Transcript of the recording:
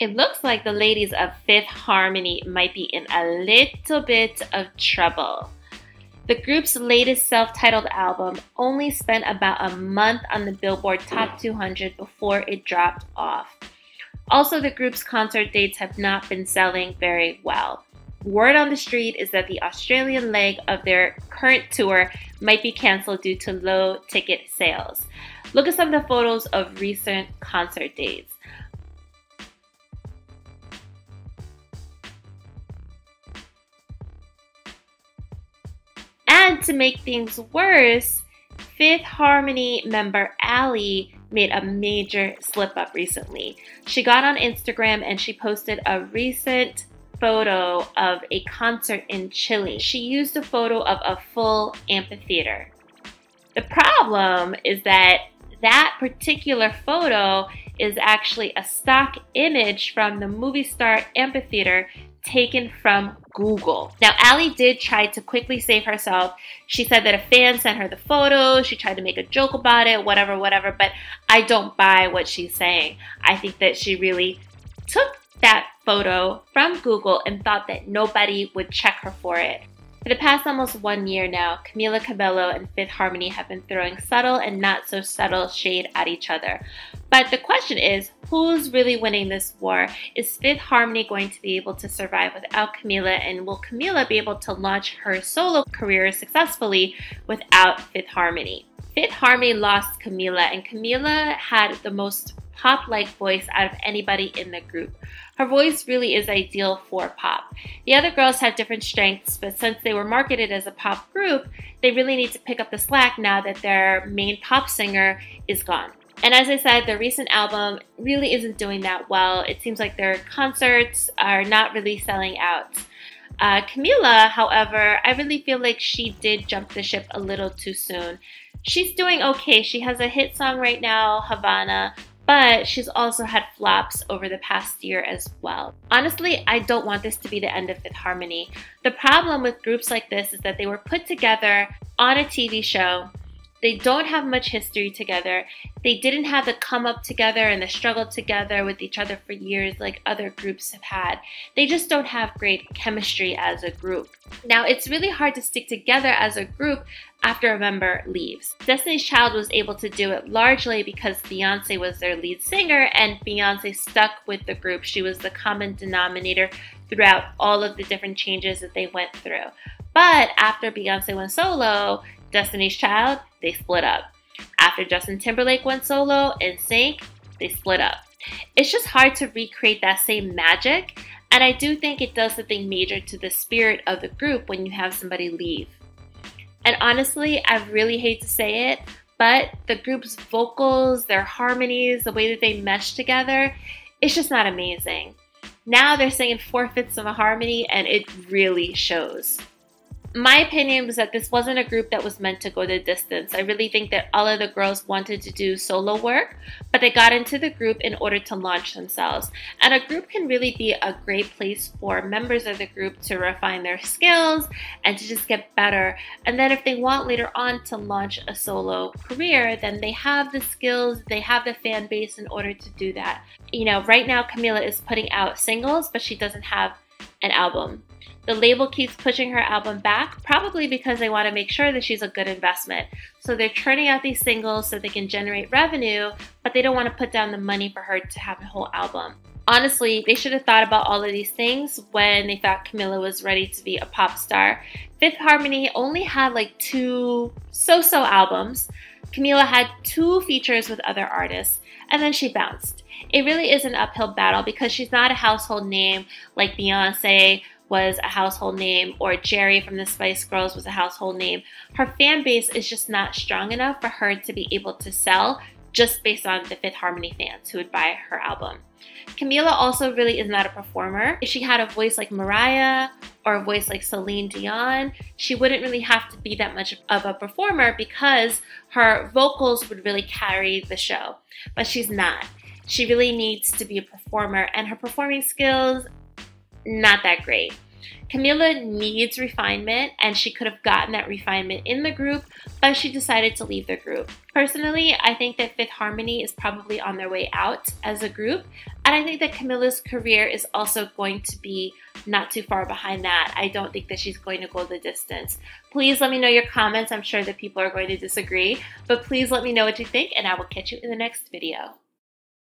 It looks like the ladies of Fifth Harmony might be in a little bit of trouble. The group's latest self-titled album only spent about a month on the Billboard Top 200 before it dropped off. Also, the group's concert dates have not been selling very well. Word on the street is that the Australian leg of their current tour might be canceled due to low ticket sales. Look at some of the photos of recent concert dates. And to make things worse, Fifth Harmony member Ali made a major slip up recently. She got on Instagram and she posted a recent photo of a concert in Chile. She used a photo of a full amphitheater. The problem is that that particular photo is actually a stock image from the movie star amphitheater taken from Google. Now, Ali did try to quickly save herself. She said that a fan sent her the photo. She tried to make a joke about it, whatever, but I don't buy what she's saying. I think that she really took that photo from Google and thought that nobody would check her for it. For the past almost 1 year now, Camila Cabello and Fifth Harmony have been throwing subtle and not so subtle shade at each other. But the question is, who's really winning this war? Is Fifth Harmony going to be able to survive without Camila, and will Camila be able to launch her solo career successfully without Fifth Harmony? Fifth Harmony lost Camila, and Camila had the most pop-like voice out of anybody in the group. Her voice really is ideal for pop. The other girls have different strengths, but since they were marketed as a pop group, they really need to pick up the slack now that their main pop singer is gone. And as I said, the recent album really isn't doing that well. It seems like their concerts are not really selling out. Camila, however, I really feel like she did jump the ship a little too soon. She's doing okay. She has a hit song right now, Havana, but she's also had flops over the past year as well. Honestly, I don't want this to be the end of Fifth Harmony. The problem with groups like this is that they were put together on a TV show. They don't have much history together. They didn't have the come up together and the struggle together with each other for years like other groups have had. They just don't have great chemistry as a group. Now, it's really hard to stick together as a group after a member leaves. Destiny's Child was able to do it largely because Beyonce was their lead singer and Beyonce stuck with the group. She was the common denominator throughout all of the different changes that they went through. But after Beyonce went solo, Destiny's Child, they split up. After Justin Timberlake went solo, NSYNC, they split up. It's just hard to recreate that same magic, and I do think it does something major to the spirit of the group when you have somebody leave. And honestly, I really hate to say it, but the group's vocals, their harmonies, the way that they mesh together, it's just not amazing. Now they're singing 4/5 of a harmony, and it really shows. My opinion was that this wasn't a group that was meant to go the distance. I really think that all of the girls wanted to do solo work, but they got into the group in order to launch themselves. And a group can really be a great place for members of the group to refine their skills and to just get better. And then if they want later on to launch a solo career, then they have the skills, they have the fan base in order to do that. You know, right now Camila is putting out singles, but she doesn't have an album. The label keeps pushing her album back, probably because they want to make sure that she's a good investment. So they're churning out these singles so they can generate revenue, but they don't want to put down the money for her to have a whole album. Honestly, they should have thought about all of these things when they thought Camila was ready to be a pop star. Fifth Harmony only had like 2 so-so albums. Camila had 2 features with other artists, and then she bounced. It really is an uphill battle because she's not a household name like Beyonce was a household name, or Jerry from the Spice Girls was a household name. Her fan base is just not strong enough for her to be able to sell just based on the Fifth Harmony fans who would buy her album. Camila also really is not a performer. If she had a voice like Mariah or a voice like Celine Dion, she wouldn't really have to be that much of a performer because her vocals would really carry the show. But she's not. She really needs to be a performer, and her performing skills, not that great. Camila needs refinement, and she could have gotten that refinement in the group, but she decided to leave the group. Personally, I think that Fifth Harmony is probably on their way out as a group, and I think that Camila's career is also going to be not too far behind that. I don't think that she's going to go the distance. Please let me know your comments. I'm sure that people are going to disagree, but please let me know what you think, and I will catch you in the next video.